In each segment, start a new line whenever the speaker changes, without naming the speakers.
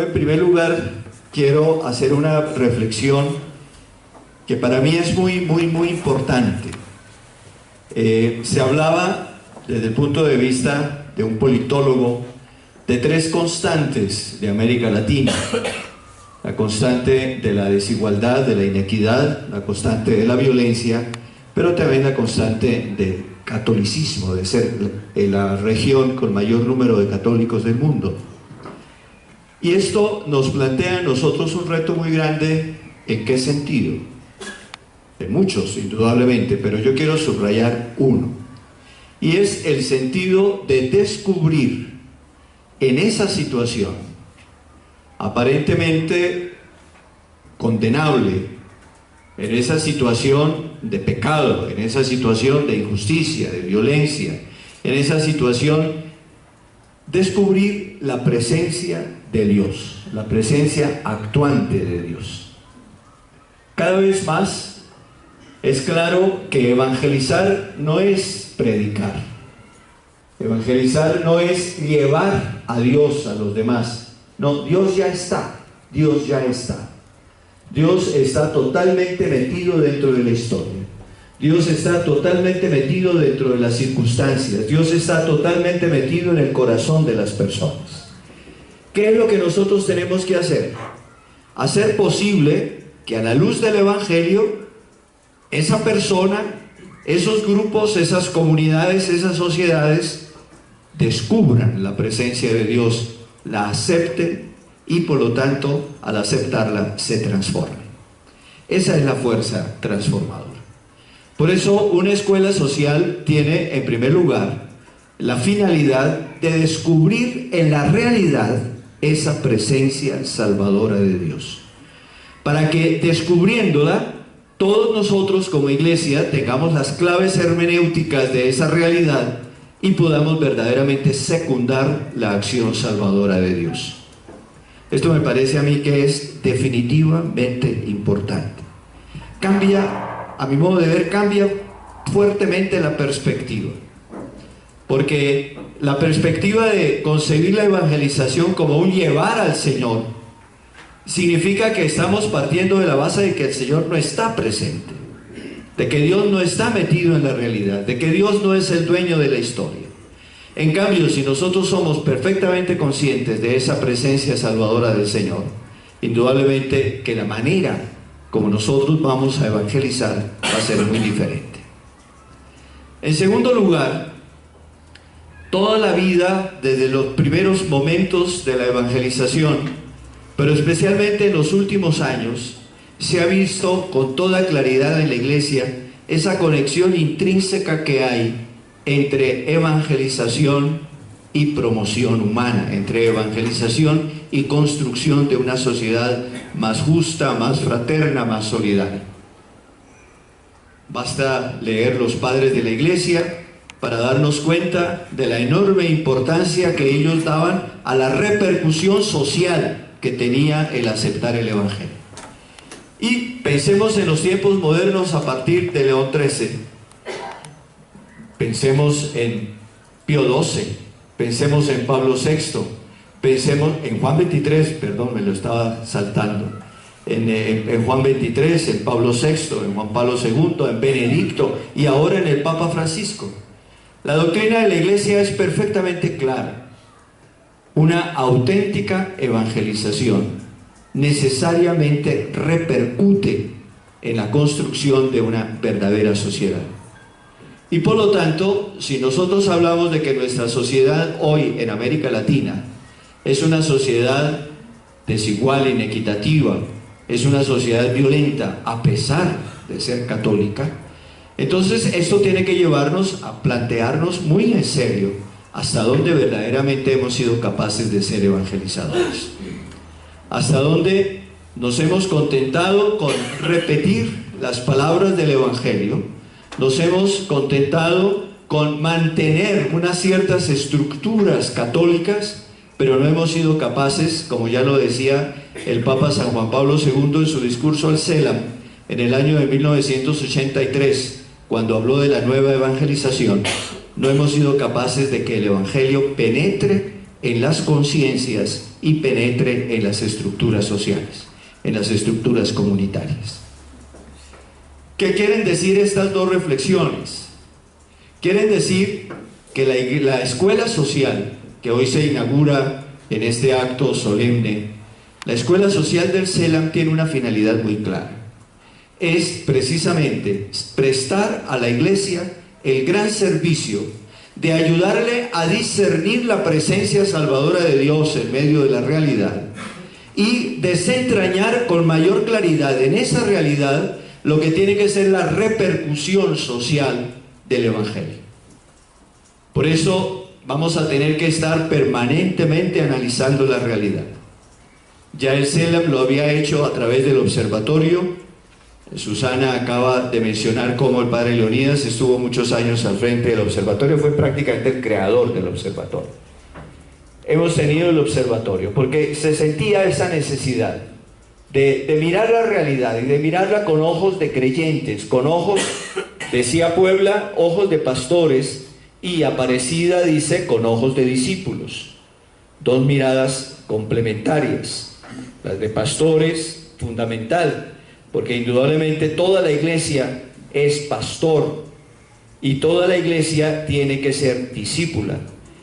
En primer lugar, quiero hacer una reflexión que para mí es muy importante. Se hablaba, desde el punto de vista de un politólogo, de tres constantes de América Latina: la constante de la desigualdad, de la inequidad, la constante de la violencia, pero también la constante del catolicismo, de ser la región con mayor número de católicos del mundo. Y esto nos plantea a nosotros un reto muy grande. ¿En qué sentido? De muchos, indudablemente, pero yo quiero subrayar uno, y es el sentido de descubrir en esa situación aparentemente condenable, en esa situación de pecado, en esa situación de injusticia, de violencia, en esa situación, descubrir la presencia de Dios, la presencia actuante de Dios. Cada vez más es claro que evangelizar no es predicar. Evangelizar no es llevar a Dios a los demás. No, Dios ya está. Dios ya está. Dios está totalmente metido dentro de la historia. Dios está totalmente metido dentro de las circunstancias. Dios está totalmente metido en el corazón de las personas. ¿Qué es lo que nosotros tenemos que hacer? Hacer posible que a la luz del Evangelio, esa persona, esos grupos, esas comunidades, esas sociedades descubran la presencia de Dios, la acepten y por lo tanto, al aceptarla, se transformen. Esa es la fuerza transformadora. Por eso, una escuela social tiene, en primer lugar, la finalidad de descubrir en la realidad esa presencia salvadora de Dios, para que, descubriéndola, todos nosotros como iglesia tengamos las claves hermenéuticas de esa realidad y podamos verdaderamente secundar la acción salvadora de Dios. Esto me parece a mí que es definitivamente importante. Cambia, a mi modo de ver, cambia fuertemente la perspectiva, porque la perspectiva de concebir la evangelización como un llevar al Señor significa que estamos partiendo de la base de que el Señor no está presente, de que Dios no está metido en la realidad, de que Dios no es el dueño de la historia. En cambio, si nosotros somos perfectamente conscientes de esa presencia salvadora del Señor, indudablemente que la manera como nosotros vamos a evangelizar va a ser muy diferente. En segundo lugar, toda la vida, desde los primeros momentos de la evangelización, pero especialmente en los últimos años, se ha visto con toda claridad en la iglesia esa conexión intrínseca que hay entre evangelización y promoción humana, entre evangelización y construcción de una sociedad más justa, más fraterna, más solidaria. Basta leer los padres de la iglesia para darnos cuenta de la enorme importancia que ellos daban a la repercusión social que tenía el aceptar el Evangelio. Y pensemos en los tiempos modernos a partir de León XIII. Pensemos en Pío XII, pensemos en Pablo VI, pensemos en Juan XXIII, perdón, me lo estaba saltando, en Juan XXIII, en Pablo VI, en Juan Pablo II, en Benedicto y ahora en el Papa Francisco. La doctrina de la iglesia es perfectamente clara. Una auténtica evangelización necesariamente repercute en la construcción de una verdadera sociedad. Y por lo tanto, si nosotros hablamos de que nuestra sociedad hoy en América Latina es una sociedad desigual, inequitativa, es una sociedad violenta a pesar de ser católica, entonces esto tiene que llevarnos a plantearnos muy en serio hasta dónde verdaderamente hemos sido capaces de ser evangelizadores, hasta dónde nos hemos contentado con repetir las palabras del Evangelio, nos hemos contentado con mantener unas ciertas estructuras católicas, pero no hemos sido capaces, como ya lo decía el Papa San Juan Pablo II en su discurso al Celam en el año de 1983, cuando habló de la nueva evangelización, no hemos sido capaces de que el Evangelio penetre en las conciencias y penetre en las estructuras sociales, en las estructuras comunitarias. ¿Qué quieren decir estas dos reflexiones? Quieren decir que la escuela social, que hoy se inaugura en este acto solemne, la escuela social del CELAM tiene una finalidad muy clara. Es precisamente prestar a la Iglesia el gran servicio de ayudarle a discernir la presencia salvadora de Dios en medio de la realidad y desentrañar con mayor claridad en esa realidad lo que tiene que ser la repercusión social del Evangelio. Por eso vamos a tener que estar permanentemente analizando la realidad. Ya el CELAM lo había hecho a través del observatorio. Susana acaba de mencionar cómo el padre Leonidas estuvo muchos años al frente del observatorio, fue prácticamente el creador del observatorio. Hemos tenido el observatorio porque se sentía esa necesidad de mirar la realidad y de mirarla con ojos de creyentes, con ojos, decía Puebla, ojos de pastores, y Aparecida dice con ojos de discípulos. Dos miradas complementarias, las de pastores, fundamental, porque indudablemente toda la iglesia es pastor y toda la iglesia tiene que ser discípula,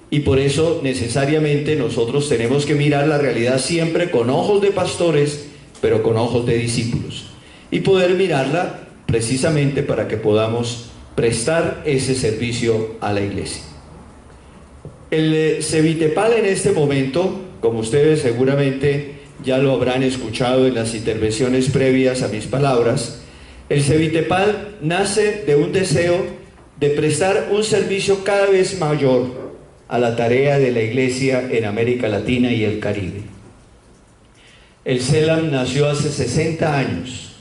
y por eso necesariamente nosotros tenemos que mirar la realidad siempre con ojos de pastores, pero con ojos de discípulos, y poder mirarla precisamente para que podamos prestar ese servicio a la iglesia. El Cevitepal en este momento, como ustedes seguramente ya lo habrán escuchado en las intervenciones previas a mis palabras, el Cevitepal nace de un deseo de prestar un servicio cada vez mayor a la tarea de la iglesia en América Latina y el Caribe. El CELAM nació hace 60 años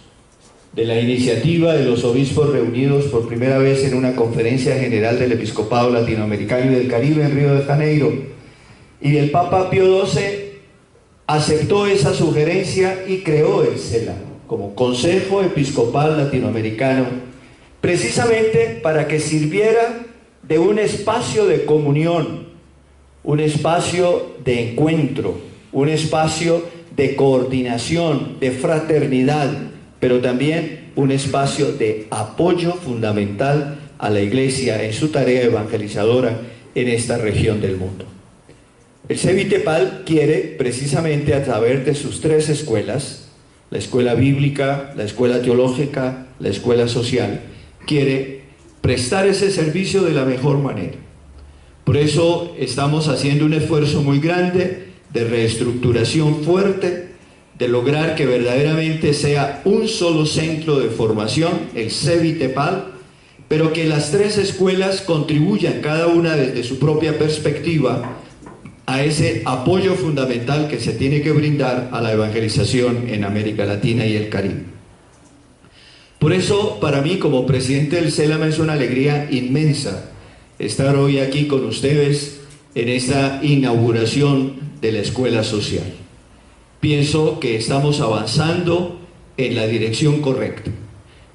de la iniciativa de los obispos reunidos por primera vez en una conferencia general del Episcopado Latinoamericano y del Caribe en Río de Janeiro, y el Papa Pío XII aceptó esa sugerencia y creó el CELAM como Consejo Episcopal Latinoamericano, precisamente para que sirviera de un espacio de comunión, un espacio de encuentro, un espacio de coordinación, de fraternidad, pero también un espacio de apoyo fundamental a la Iglesia en su tarea evangelizadora en esta región del mundo. El Cevitepal quiere, precisamente a través de sus tres escuelas, la escuela bíblica, la escuela teológica, la escuela social, quiere prestar ese servicio de la mejor manera. Por eso estamos haciendo un esfuerzo muy grande de reestructuración fuerte, de lograr que verdaderamente sea un solo centro de formación, el Cevitepal, pero que las tres escuelas contribuyan cada una desde su propia perspectiva a ese apoyo fundamental que se tiene que brindar a la evangelización en América Latina y el Caribe. Por eso, para mí, como presidente del CELAM, es una alegría inmensa estar hoy aquí con ustedes en esta inauguración de la Escuela Social. Pienso que estamos avanzando en la dirección correcta.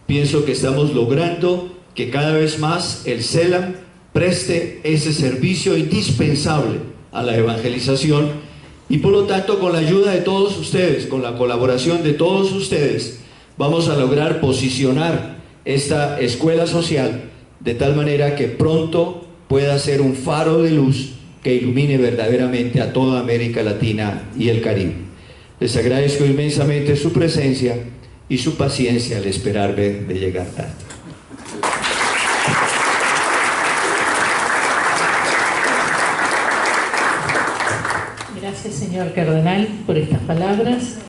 Pienso que estamos logrando que cada vez más el CELAM preste ese servicio indispensable a la evangelización, y por lo tanto, con la ayuda de todos ustedes, con la colaboración de todos ustedes, vamos a lograr posicionar esta escuela social de tal manera que pronto pueda ser un faro de luz que ilumine verdaderamente a toda América Latina y el Caribe. Les agradezco inmensamente su presencia y su paciencia al esperarme de llegar tarde.
Gracias, señor cardenal, por estas palabras.